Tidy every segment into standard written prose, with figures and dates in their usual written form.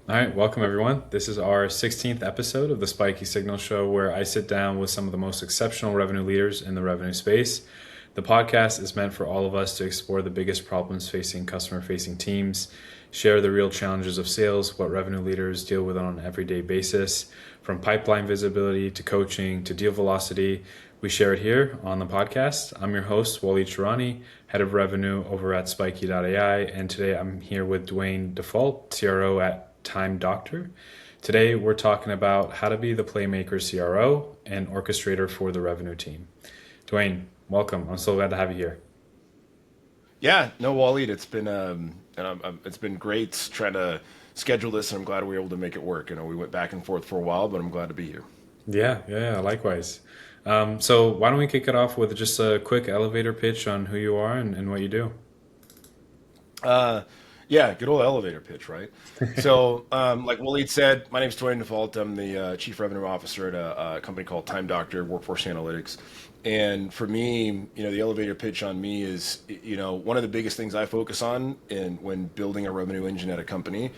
All right, welcome everyone. This is our 16th episode of the Spiky Signal Show, where I sit down with some of the most exceptional revenue leaders in the revenue space. The podcast is meant for all of us to explore the biggest problems facing customer facing teams, share the real challenges of sales, what revenue leaders deal with on an everyday basis, from pipeline visibility to coaching to deal velocity. We share it here on the podcast. I'm your host, Waleed Shaarani, head of revenue over at Spiky.ai, and today I'm here with Duane Dufault, CRO at Time Doctor. Today, we're talking about how to be the Playmaker CRO and orchestrator for the revenue team. Duane, welcome. I'm so glad to have you here. Yeah, no, Waleed, it's been great trying to schedule this, and I'm glad we were able to make it work. We went back and forth for a while, but I'm glad to be here. Yeah, likewise. So, why don't we kick it off with just a quick elevator pitch on who you are and what you do? Uh, yeah, good old elevator pitch, right? Like Waleed said, my name is Duane Dufault. I'm the Chief Revenue Officer at a company called Time Doctor Workforce Analytics. And for me, the elevator pitch on me is, one of the biggest things I focus on when building a revenue engine at a company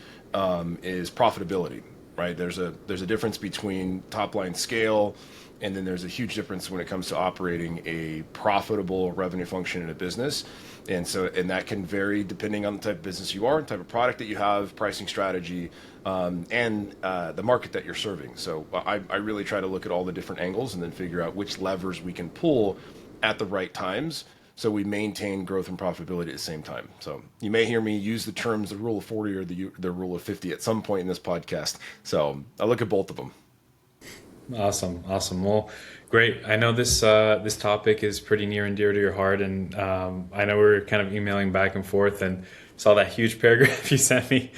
is profitability, right? There's a difference between top line scale, and then there's a huge difference when it comes to operating a profitable revenue function in a business. And that can vary depending on the type of business you are, the type of product that you have, pricing strategy, and the market that you're serving. So I really try to look at all the different angles and then figure out which levers we can pull at the right times so we maintain growth and profitability at the same time. So you may hear me use the terms the rule of 40 or the rule of 50 at some point in this podcast. So I look at both of them. Awesome. Well, great. I know this topic is pretty near and dear to your heart, and I know we are kind of emailing back and forth, and saw that huge paragraph you sent me.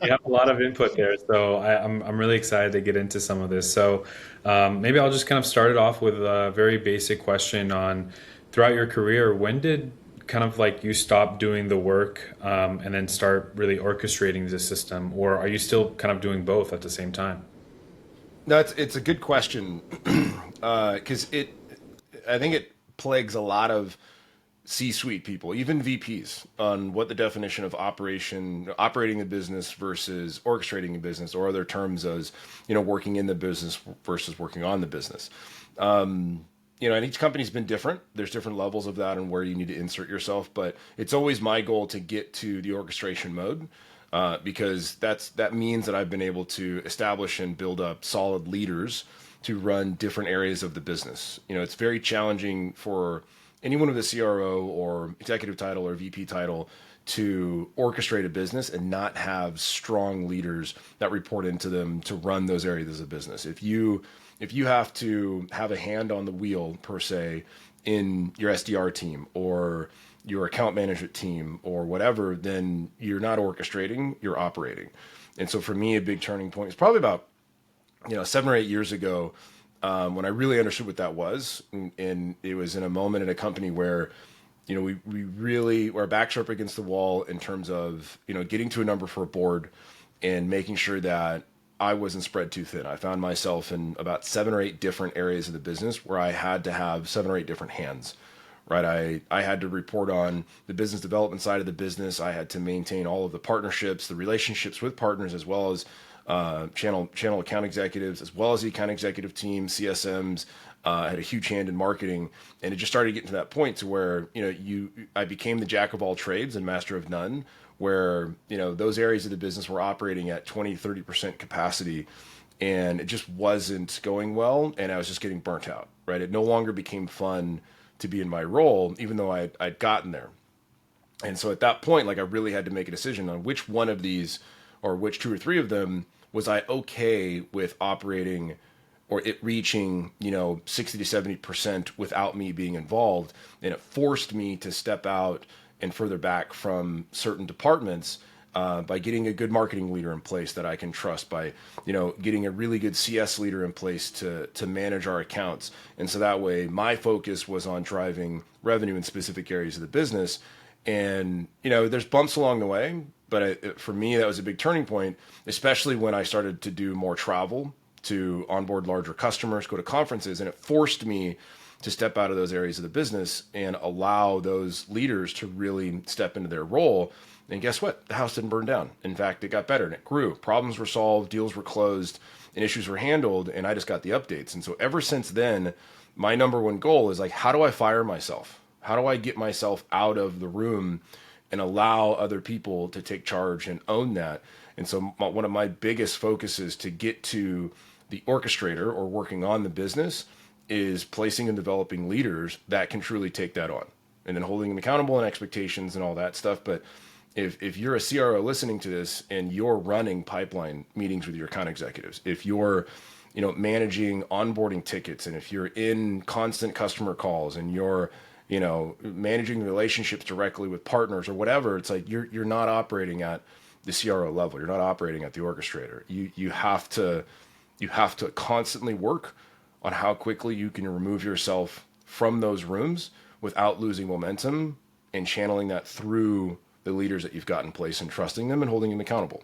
You have a lot of input there, so I'm really excited to get into some of this. So maybe I'll just kind of start it off with a very basic question on throughout your career. When did kind of like you stop doing the work and then start really orchestrating the system, or are you still kind of doing both at the same time? No, it's a good question because I think it plagues a lot of C-suite people, even VPs, on what the definition of operating the business versus orchestrating a business, or other terms as working in the business versus working on the business. And each company's been different. There's different levels of that and where you need to insert yourself. But it's always my goal to get to the orchestration mode because that means that I've been able to establish and build up solid leaders to run different areas of the business. It's very challenging for anyone with a CRO or executive title or VP title to orchestrate a business and not have strong leaders that report into them to run those areas of business. If you have to have a hand on the wheel per se in your SDR team or your account management team or whatever, then you're not orchestrating, you're operating. And so for me, a big turning point is probably about 7 or 8 years ago when I really understood what that was. And it was in a moment in a company where we really were backs up against the wall in terms of getting to a number for a board and making sure that I wasn't spread too thin. I found myself in about 7 or 8 different areas of the business where I had to have 7 or 8 different hands, right? I had to report on the business development side of the business. I had to maintain all of the partnerships, the relationships with partners, as well as channel account executives, as well as the account executive team, CSMs. I had a huge hand in marketing, and it just started getting to that point to where I became the jack of all trades and master of none, where those areas of the business were operating at 20-30% capacity, and it just wasn't going well, and I was just getting burnt out, right? It no longer became fun to be in my role, even though I'd gotten there. And so at that point, like, I really had to make a decision on which one of these, or which two or three of them, was I okay with operating or it reaching 60 to 70% without me being involved. And it forced me to step out and further back from certain departments by getting a good marketing leader in place that I can trust, by getting a really good CS leader in place to manage our accounts. And so that way my focus was on driving revenue in specific areas of the business. And there's bumps along the way, but for me that was a big turning point, especially when I started to do more travel to onboard larger customers, go to conferences, and it forced me to step out of those areas of the business and allow those leaders to really step into their role. And guess what? The house didn't burn down. In fact, it got better and it grew. Problems were solved, deals were closed, and issues were handled. And I just got the updates. And so ever since then, my number one goal is like, how do I fire myself? How do I get myself out of the room and allow other people to take charge and own that? And so one of my biggest focuses to get to the orchestrator or working on the business is placing and developing leaders that can truly take that on, and then holding them accountable and expectations and all that stuff. But if you're a CRO listening to this and you're running pipeline meetings with your account executives, if you're managing onboarding tickets, and if you're in constant customer calls and you're managing the relationships directly with partners or whatever, it's like you're not operating at the CRO level. You're not operating at the orchestrator. You have to constantly work on how quickly you can remove yourself from those rooms without losing momentum, and channeling that through the leaders that you've got in place and trusting them and holding them accountable.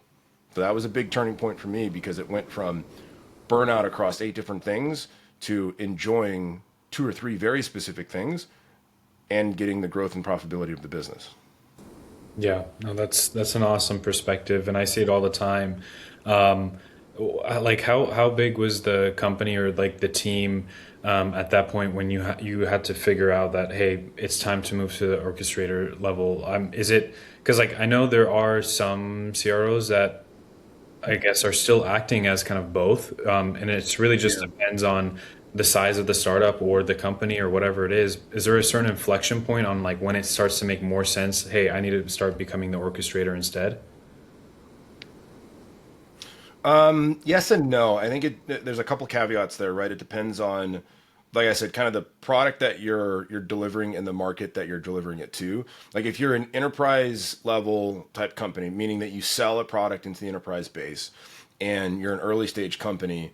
So that was a big turning point for me, because it went from burnout across 8 different things to enjoying 2 or 3 very specific things and getting the growth and profitability of the business. Yeah, no, that's an awesome perspective, and I see it all the time. Um, like how big was the company or like the team at that point when you had to figure out that, hey, it's time to move to the orchestrator level? Is it because, like, I know there are some CROs that I guess are still acting as kind of both, and it's really just depends on the size of the startup or the company or whatever it is. Is there a certain inflection point on like when it starts to make more sense? Hey, I need to start becoming the orchestrator instead. Yes and no. I think there's a couple caveats there, right? It depends on, like I said, kind of the product that you're delivering and the market that you're delivering it to. Like if you're an enterprise level type company, meaning that you sell a product into the enterprise base, and you're an early stage company,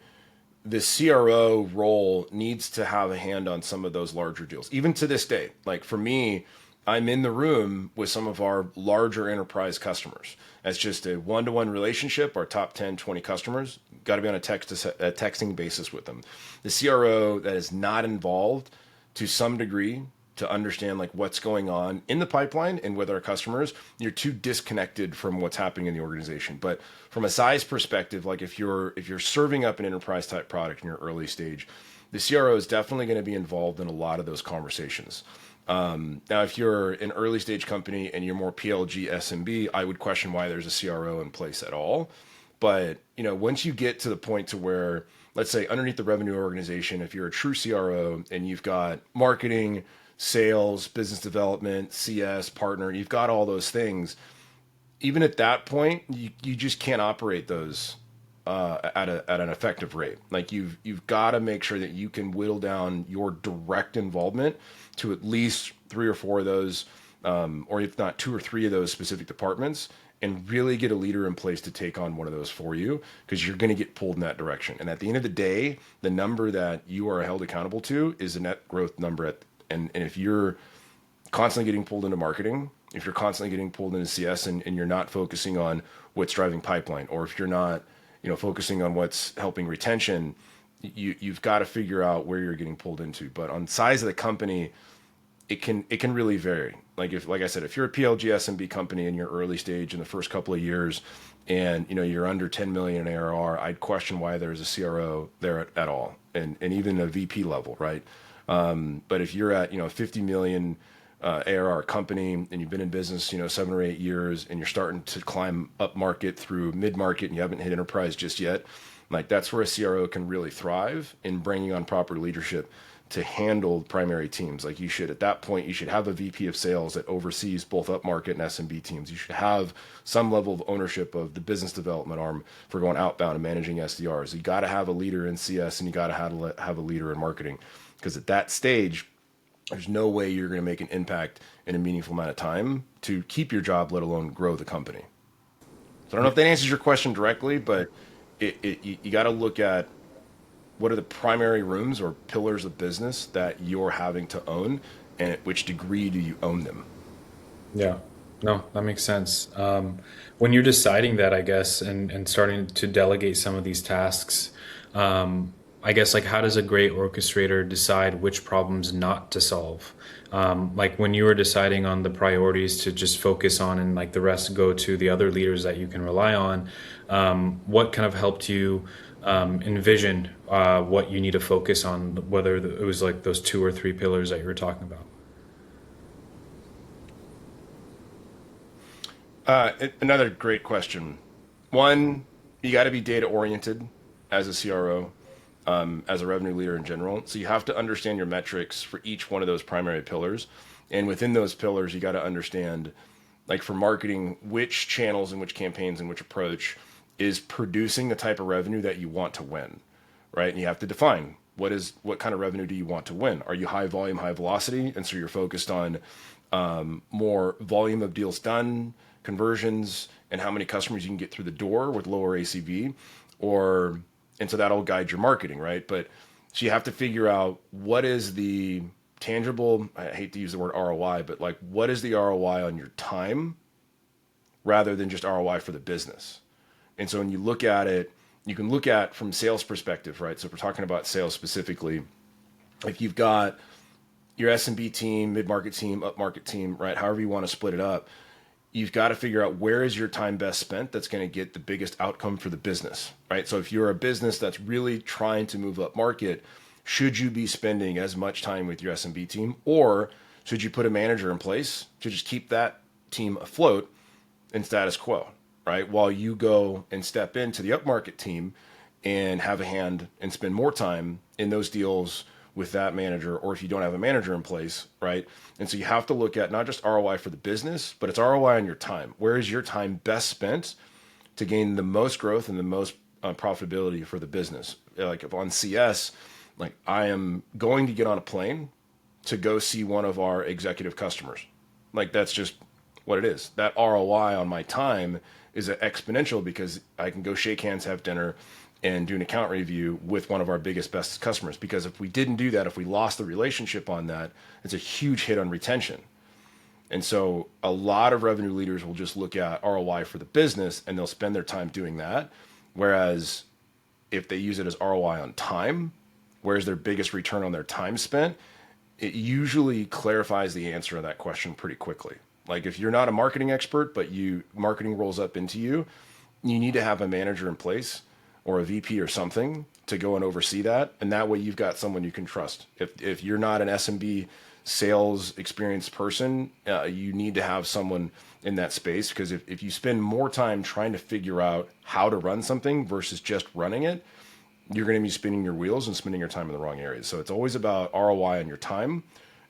the CRO role needs to have a hand on some of those larger deals. Even to this day, like for me, I'm in the room with some of our larger enterprise customers. That's just a one-to-one relationship. Our top 10, 20 customers got to be on a texting basis with them. The CRO that is not involved to some degree to understand like what's going on in the pipeline and with our customers, you're too disconnected from what's happening in the organization. But from a size perspective, like if you're serving up an enterprise type product in your early stage, the CRO is definitely going to be involved in a lot of those conversations. Now, if you're an early stage company and you're more PLG SMB, I would question why there's a CRO in place at all. But once you get to the point to where, let's say, underneath the revenue organization, if you're a true CRO and you've got marketing, sales, business development, CS, partner, you've got all those things. Even at that point, you just can't operate those at an effective rate. Like you've got to make sure that you can whittle down your direct involvement to at least 3 or 4 of those, or if not 2 or 3 of those specific departments, and really get a leader in place to take on one of those for you, because you're going to get pulled in that direction. And at the end of the day, the number that you are held accountable to is the net growth number. And if you're constantly getting pulled into marketing, if you're constantly getting pulled into CS, and you're not focusing on what's driving pipeline, or if you're not focusing on what's helping retention, you've got to figure out where you're getting pulled into. But on size of the company, it can really vary. Like I said, if you're a PLG SMB company in your early stage in the first couple of years, and you're under 10 million in ARR, I'd question why there's a CRO there at all, and even a VP level, right? But if you're at 50 million ARR company, and you've been in business 7 or 8 years, and you're starting to climb up market through mid market, and you haven't hit enterprise just yet, like that's where a CRO can really thrive in bringing on proper leadership to handle primary teams. Like at that point, you should have a VP of sales that oversees both upmarket and SMB teams. You should have some level of ownership of the business development arm for going outbound and managing SDRs. You got to have a leader in CS, and you got to have a leader in marketing, because at that stage, there's no way you're going to make an impact in a meaningful amount of time to keep your job, let alone grow the company. So I don't know if that answers your question directly, but you got to look at what are the primary rooms or pillars of business that you're having to own, and at which degree do you own them? Yeah, no, that makes sense. When you're deciding that, I guess, and starting to delegate some of these tasks, I guess, like, how does a great orchestrator decide which problems not to solve? Like when you were deciding on the priorities to just focus on and like the rest go to the other leaders that you can rely on, what kind of helped you envision what you need to focus on, whether it was like those 2 or 3 pillars that you were talking about? Another great question. One, you got to be data oriented as a CRO, as a revenue leader in general. So you have to understand your metrics for each one of those primary pillars. And within those pillars, you got to understand, like for marketing, which channels and which campaigns and which approach is producing the type of revenue that you want to win, right? And you have to define what kind of revenue do you want to win? Are you high volume, high velocity? And so you're focused on more volume of deals done, conversions, and how many customers you can get through the door with lower ACV, or and so that'll guide your marketing, right? But so you have to figure out what is the tangible, I hate to use the word ROI, but like what is the ROI on your time rather than just ROI for the business. And so when you look at it, you can look at from sales perspective, right? So if we're talking about sales specifically, if you've got your SMB team, mid-market team, up-market team, right? However you want to split it up, you've got to figure out where is your time best spent that's going to get the biggest outcome for the business, right? So if you're a business that's really trying to move up market, should you be spending as much time with your SMB team, or should you put a manager in place to just keep that team afloat in status quo, right? While you go and step into the upmarket team and have a hand and spend more time in those deals with that manager, or if you don't have a manager in place, right? And so you have to look at not just ROI for the business, but it's ROI on your time. Where is your time best spent to gain the most growth and the most profitability for the business? Like if on CS, like I am going to get on a plane to go see one of our executive customers. Like that's just what it is. That ROI on my time is exponential because I can go shake hands, have dinner, and do an account review with one of our biggest, best customers. Because if we didn't do that, if we lost the relationship on that, it's a huge hit on retention. And so a lot of revenue leaders will just look at ROI for the business and they'll spend their time doing that. Whereas if they use it as ROI on time, where's their biggest return on their time spent, it usually clarifies the answer to that question pretty quickly. Like if you're not a marketing expert, but marketing rolls up into you, you need to have a manager in place or a VP or something to go and oversee that. And that way you've got someone you can trust. If you're not an SMB sales experienced person, you need to have someone in that space, because if you spend more time trying to figure out how to run something versus just running it, you're going to be spinning your wheels and spending your time in the wrong areas. So it's always about ROI on your time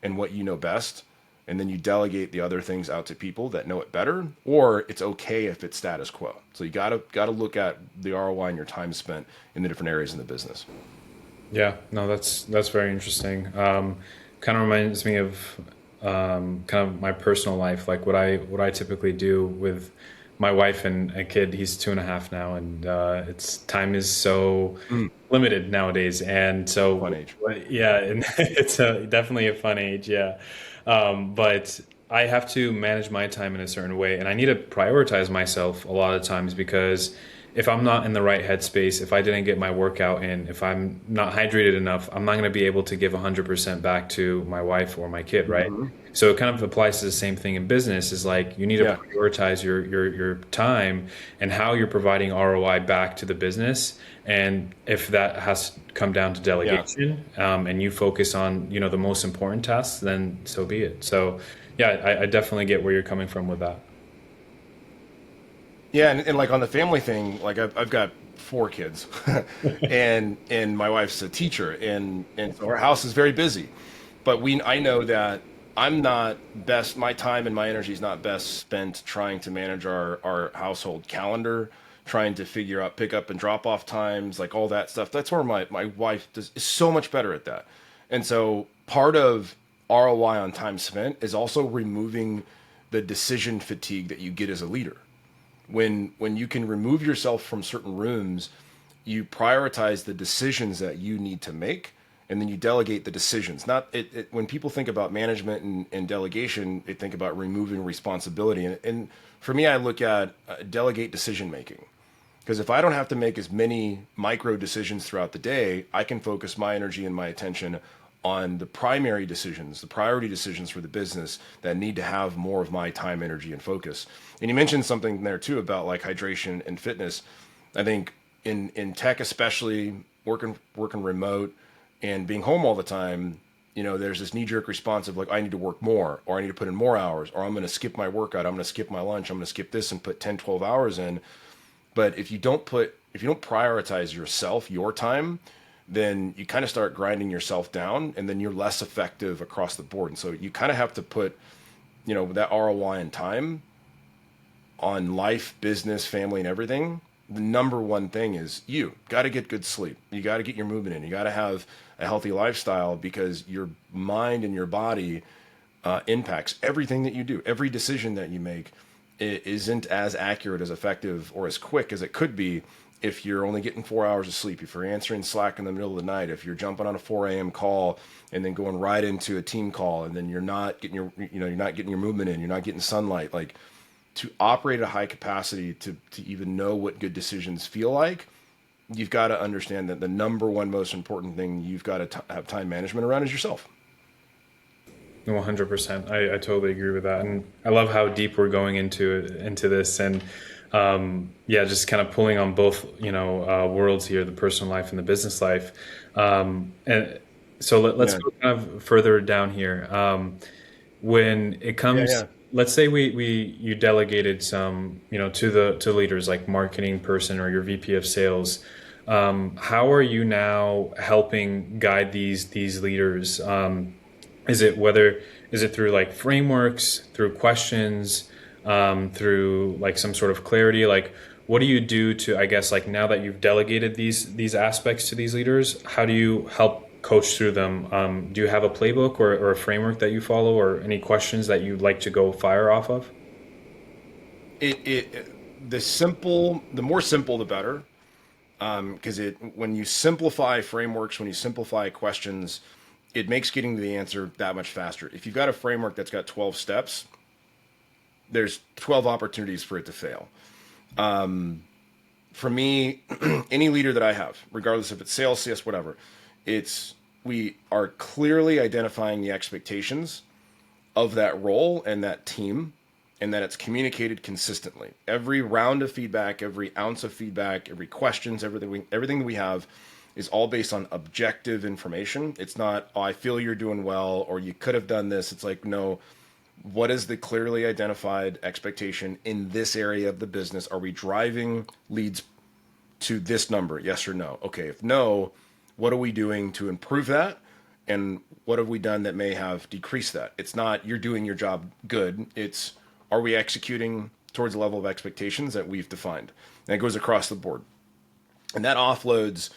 and what you know best. And then you delegate the other things out to people that know it better, or it's okay if it's status quo. So you gotta look at the ROI and your time spent in the different areas in the business. Yeah, no, that's very interesting. Kind of reminds me of kind of my personal life, like what I typically do with my wife and a kid. He's 2.5 now, and it's time is so limited nowadays, and Fun so age. yeah, and it's definitely a fun age, yeah. But I have to manage my time in a certain way, and I need to prioritize myself a lot of times, because if I'm not in the right headspace, if I didn't get my workout in, if I'm not hydrated enough, I'm not going to be able to give 100% back to my wife or my kid, right? Mm-hmm. So it kind of applies to the same thing in business. Is like you need to Yeah. prioritize your time and how you're providing ROI back to the business. And if that has to come down to Yeah. delegation, and you focus on the most important tasks, then so be it. So yeah, I definitely get where you're coming from with that. Yeah. And like on the family thing, like I've got 4 kids and my wife's a teacher and so our house is very busy. But I know that my time and my energy is not best spent trying to manage our household calendar, trying to figure out pick up and drop off times, like all that stuff. That's where my wife is so much better at that. And so part of ROI on time spent is also removing the decision fatigue that you get as a leader. When you can remove yourself from certain rooms, you prioritize the decisions that you need to make, and then you delegate the decisions. Not when people think about management and delegation, they think about removing responsibility. And for me, I look at delegate decision making. Because if I don't have to make as many micro decisions throughout the day, I can focus my energy and my attention on the primary decisions, the priority decisions for the business that need to have more of my time, energy, and focus. And you mentioned something there too about like hydration and fitness. I think in tech, especially working remote and being home all the time, there's this knee-jerk response of like, I need to work more, or I need to put in more hours, or I'm going to skip my workout, I'm going to skip my lunch, I'm going to skip this and put 10, 12 hours in. But if you don't prioritize yourself, your time, then you kind of start grinding yourself down, and then you're less effective across the board. And so you kind of have to put, that ROI and time on life, business, family, and everything. The number one thing is you got to get good sleep. You got to get your movement in. You got to have a healthy lifestyle, because your mind and your body impacts everything that you do. Every decision that you make isn't as accurate, as effective, or as quick as it could be if you're only getting 4 hours of sleep, if you're answering Slack in the middle of the night, if you're jumping on a 4 a.m. call and then going right into a team call, and then you're not getting your movement in, you're not getting sunlight. Like, to operate at a high capacity, to even know what good decisions feel like, you've got to understand that the number one most important thing you've got to have time management around is yourself. 100%. I totally agree with that. And I love how deep we're going into this. And just kind of pulling on both, worlds here, the personal life and the business life. And so let's go kind of further down here. When it comes, let's say you delegated some, to leaders like marketing person or your VP of sales. How are you now helping guide these leaders? Is it through like frameworks, through questions, through like some sort of clarity? Like, what do you do to, I guess, like now that you've delegated these aspects to these leaders, how do you help coach through them? Do you have a playbook or a framework that you follow, or any questions that you'd like to go fire off of? The more simple, the better. Because when you simplify frameworks, when you simplify questions, it makes getting to the answer that much faster. If you've got a framework that's got 12 steps, there's 12 opportunities for it to fail. For me, any leader that I have, regardless if it's sales, CS, whatever, we are clearly identifying the expectations of that role and that team, and that it's communicated consistently. Every round of feedback, every ounce of feedback, every questions, everything that we have is all based on objective information. It's not, oh, I feel you're doing well, or you could have done this. It's like, no, what is the clearly identified expectation in this area of the business? Are we driving leads to this number? Yes or no? Okay, if no, what are we doing to improve that? And what have we done that may have decreased that? It's not, you're doing your job good. It's, are we executing towards the level of expectations that we've defined? And it goes across the board. And that offloads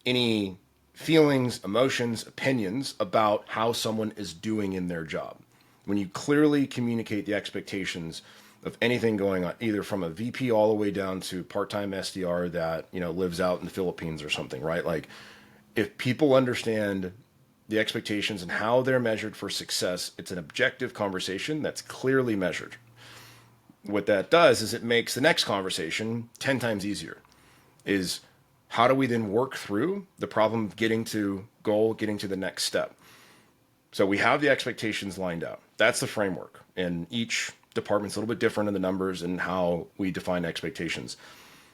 any feelings, emotions, opinions about how someone is doing in their job. When you clearly communicate the expectations of anything going on, either from a VP all the way down to part-time SDR that, lives out in the Philippines or something, right? Like, if people understand the expectations and how they're measured for success, it's an objective conversation that's clearly measured. What that does is it makes the next conversation 10 times easier. Is how do we then work through the problem of getting to goal, getting to the next step? So we have the expectations lined out. That's the framework. And each department's a little bit different in the numbers and how we define expectations.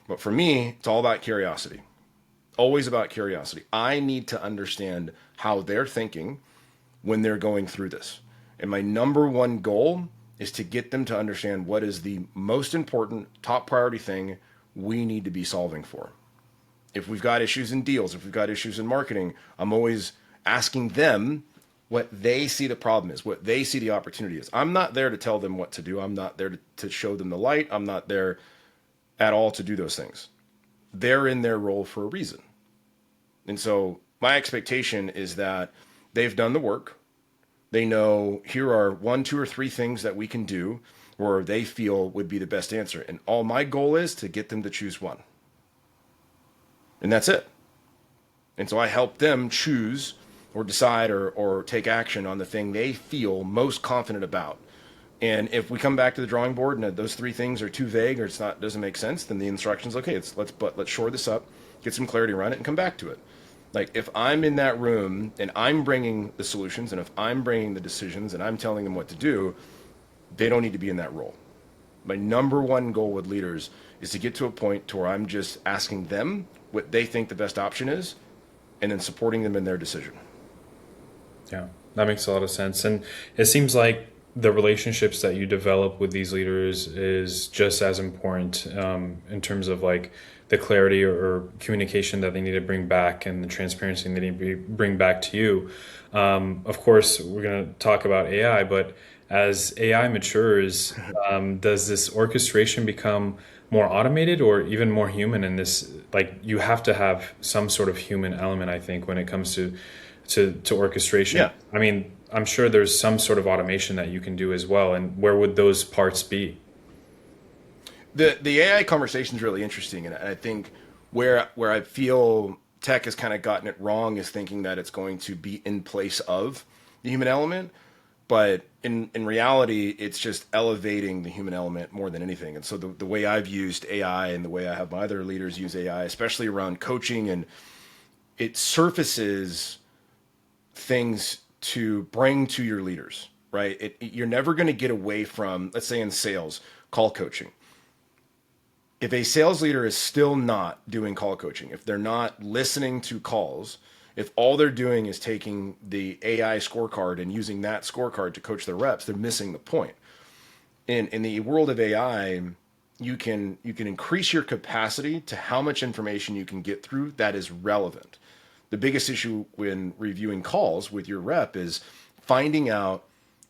But for me, it's all about curiosity. Always about curiosity. I need to understand how they're thinking when they're going through this. And my number one goal is to get them to understand what is the most important top priority thing we need to be solving for. If we've got issues in deals, if we've got issues in marketing, I'm always asking them what they see the problem is, what they see the opportunity is. I'm not there to tell them what to do. I'm not there to show them the light. I'm not there at all to do those things. They're in their role for a reason. And so my expectation is that they've done the work. They know here are 1, 2, or 3 things that we can do where they feel would be the best answer. And all my goal is to get them to choose one. And that's it. And so I help them choose or decide or take action on the thing they feel most confident about And if we come back to the drawing board and those three things are too vague or doesn't make sense, then the instructions, okay, let's shore this up, get some clarity around it, and come back to it. Like if I'm in that room and I'm bringing the solutions and if I'm bringing the decisions and I'm telling them what to do, they don't need to be in that role. My number one goal with leaders is to get to a point to where I'm just asking them what they think the best option is and then supporting them in their decision. Yeah, that makes a lot of sense. And it seems like the relationships that you develop with these leaders is just as important in terms of like the clarity or communication that they need to bring back and the transparency they need to bring back to you. Of course, we're going to talk about AI, but as AI matures, does this orchestration become more automated or even more human in this? Like you have to have some sort of human element, I think, when it comes to orchestration. Yeah. I mean, I'm sure there's some sort of automation that you can do as well. And where would those parts be? The AI conversation is really interesting, and I think where I feel tech has kind of gotten it wrong is thinking that it's going to be in place of the human element, but in reality, it's just elevating the human element more than anything. And so the way I've used AI and the way I have my other leaders use AI, especially around coaching, and it surfaces things to bring to your leaders, right? You're never going to get away from, let's say in sales, call coaching. If a sales leader is still not doing call coaching, if they're not listening to calls, if all they're doing is taking the AI scorecard and using that scorecard to coach their reps, they're missing the point. In the world of AI, you can increase your capacity to how much information you can get through that is relevant. The biggest issue when reviewing calls with your rep is finding out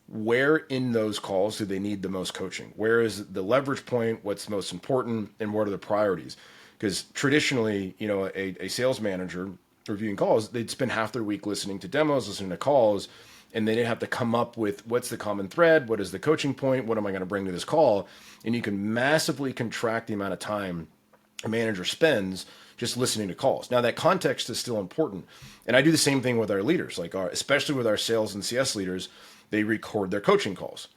where in those calls do they need the most coaching? Where is the leverage point? What's most important? And what are the priorities? Because traditionally, a sales manager reviewing calls, they'd spend half their week listening to demos, listening to calls, and they'd have to come up with what's the common thread? What is the coaching point? What am I going to bring to this call? And you can massively contract the amount of time a manager spends just listening to calls. Now that context is still important. And I do the same thing with our leaders, especially with our sales and CS leaders. They record their coaching calls.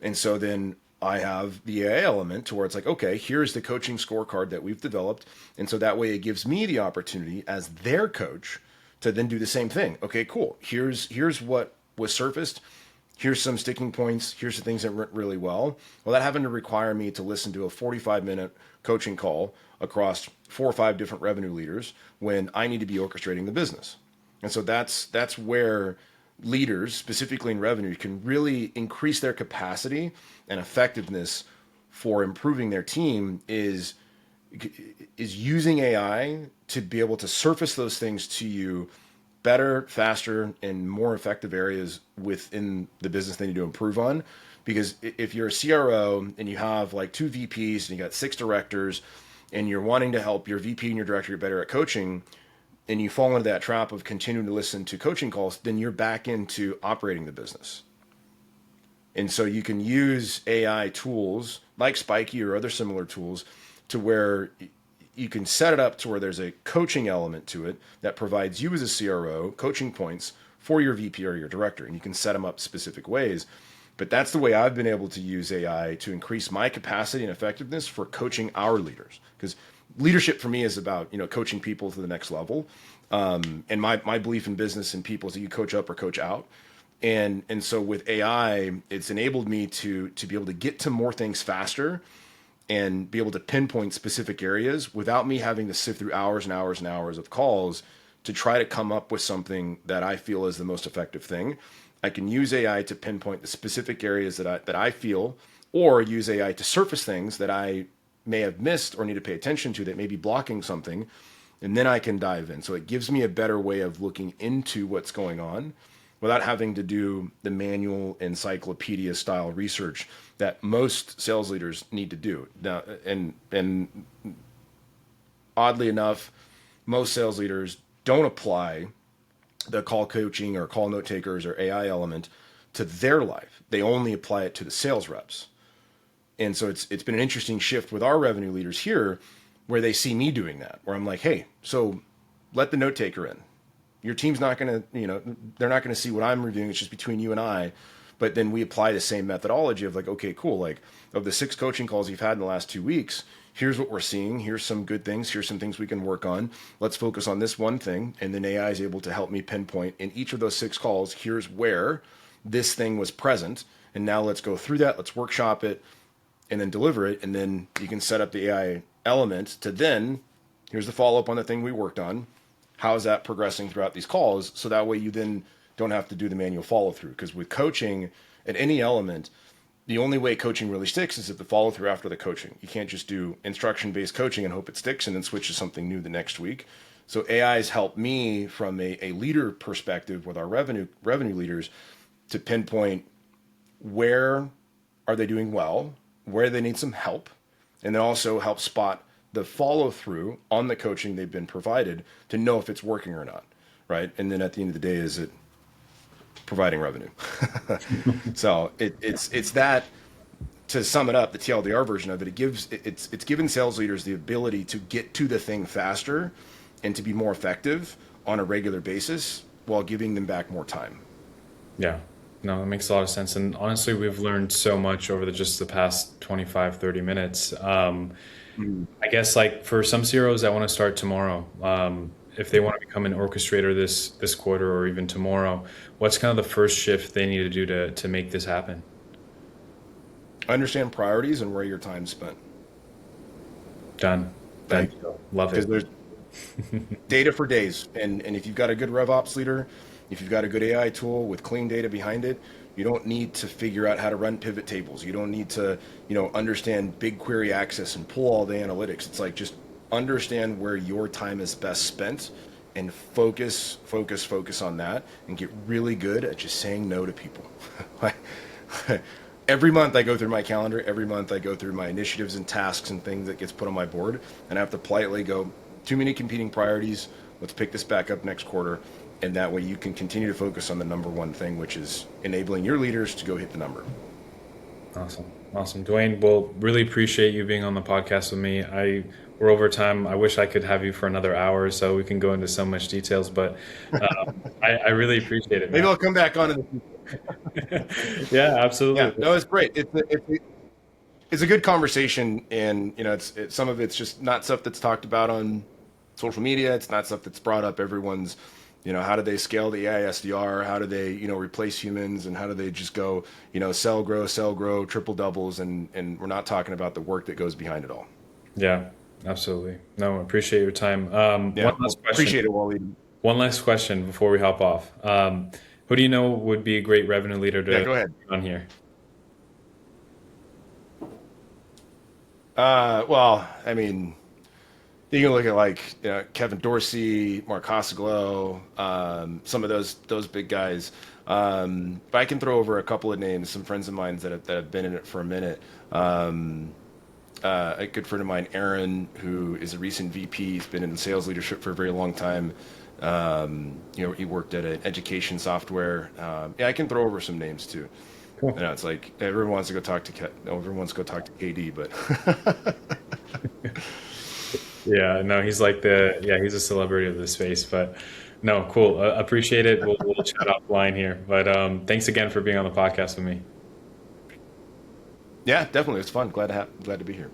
And so then I have the AI element to where it's like, okay, here's the coaching scorecard that we've developed. And so that way it gives me the opportunity as their coach to then do the same thing. Okay, cool. Here's what was surfaced. Here's some sticking points. Here's the things that went really well. Well, that happened to require me to listen to a 45-minute coaching call across 4 or 5 different revenue leaders when I need to be orchestrating the business. And so that's where leaders, specifically in revenue, can really increase their capacity and effectiveness for improving their team is using AI to be able to surface those things to you better, faster, and more effective areas within the business they need to improve on. Because if you're a CRO and you have like 2 VPs and you got 6 directors and you're wanting to help your VP and your director get better at coaching, and you fall into that trap of continuing to listen to coaching calls, then you're back into operating the business. And so you can use AI tools like Spiky or other similar tools to where you can set it up to where there's a coaching element to it that provides you as a CRO coaching points for your VP or your director. And you can set them up specific ways. But that's the way I've been able to use AI to increase my capacity and effectiveness for coaching our leaders. Because leadership for me is about, coaching people to the next level. And my belief in business and people is that you coach up or coach out. And so with AI, it's enabled me to be able to get to more things faster and be able to pinpoint specific areas without me having to sift through hours and hours and hours of calls to try to come up with something that I feel is the most effective thing. I can use AI to pinpoint the specific areas that I feel, or use AI to surface things that I may have missed or need to pay attention to that may be blocking something, and then I can dive in. So it gives me a better way of looking into what's going on without having to do the manual encyclopedia style research that most sales leaders need to do. Now, and oddly enough, most sales leaders don't apply the call coaching or call note takers or AI element to their life. They only apply it to the sales reps. And so it's been an interesting shift with our revenue leaders here where they see me doing that, where I'm like, hey, so let the note taker in. Your team's not going to, they're not going to see what I'm reviewing. It's just between you and I. But then we apply the same methodology of like, okay, cool. Like of the 6 coaching calls you've had in the last 2 weeks, here's what we're seeing. Here's some good things. Here's some things we can work on. Let's focus on this one thing. And then AI is able to help me pinpoint in each of those 6 calls, here's where this thing was present. And now let's go through that. Let's workshop it and then deliver it. And then you can set up the AI element to then, here's the follow-up on the thing we worked on. How is that progressing throughout these calls? So that way you then don't have to do the manual follow-through. Because with coaching at any element, the only way coaching really sticks is if the follow-through after the coaching. You can't just do instruction-based coaching and hope it sticks and then switch to something new the next week. So AI has helped me from a leader perspective with our revenue leaders to pinpoint where are they doing well, where they need some help, and then also help spot the follow through on the coaching they've been provided to know if it's working or not, right? And then at the end of the day, is it providing revenue? So it's that, to sum it up, the TLDR version of it, it's given sales leaders the ability to get to the thing faster and to be more effective on a regular basis while giving them back more time. Yeah. No, that makes a lot of sense. And honestly, we've learned so much over just the past 25, 30 minutes. I guess like for some CROs that want to start tomorrow, if they want to become an orchestrator this quarter or even tomorrow, what's kind of the first shift they need to do to make this happen? Understand priorities and where your time's spent. Done. Thank you. Love it. Because there's data for days. And if you've got a good RevOps leader, if you've got a good AI tool with clean data behind it, you don't need to figure out how to run pivot tables. You don't need to, understand BigQuery access and pull all the analytics. It's like just understand where your time is best spent and focus on that and get really good at just saying no to people. Every month I go through my calendar. Every month I go through my initiatives and tasks and things that gets put on my board. And I have to politely go, too many competing priorities. Let's pick this back up next quarter. And that way you can continue to focus on the number one thing, which is enabling your leaders to go hit the number. Awesome. Duane, well, really appreciate you being on the podcast with me. We're over time. I wish I could have you for another hour so we can go into so much details, but I really appreciate it, man. Maybe I'll come back on in the future. Yeah, absolutely. Yeah, no, it's great. It's a good conversation, and it's some of it's just not stuff that's talked about on social media. It's not stuff that's brought up. Everyone's, how do they scale the AI SDR? How do they, replace humans? And how do they just go, sell, grow, triple doubles? And we're not talking about the work that goes behind it all. Yeah, absolutely. No, appreciate your time. One last question. Appreciate it, Waleed. One last question before we hop off. Who do you know would be a great revenue leader to go ahead. on here? Well, I mean, you can look at like Kevin Dorsey, Mark Hosseglow, some of those big guys. But I can throw over a couple of names, some friends of mine that have been in it for a minute. A good friend of mine, Aaron, who is a recent VP. He's been in sales leadership for a very long time. He worked at an education software. I can throw over some names too. Cool. It's like everyone wants to go talk to KD, but yeah, no, he's like he's a celebrity of the space, but no, cool. Appreciate it. We'll chat offline here, but thanks again for being on the podcast with me. Yeah, definitely. It's fun. Glad to be here.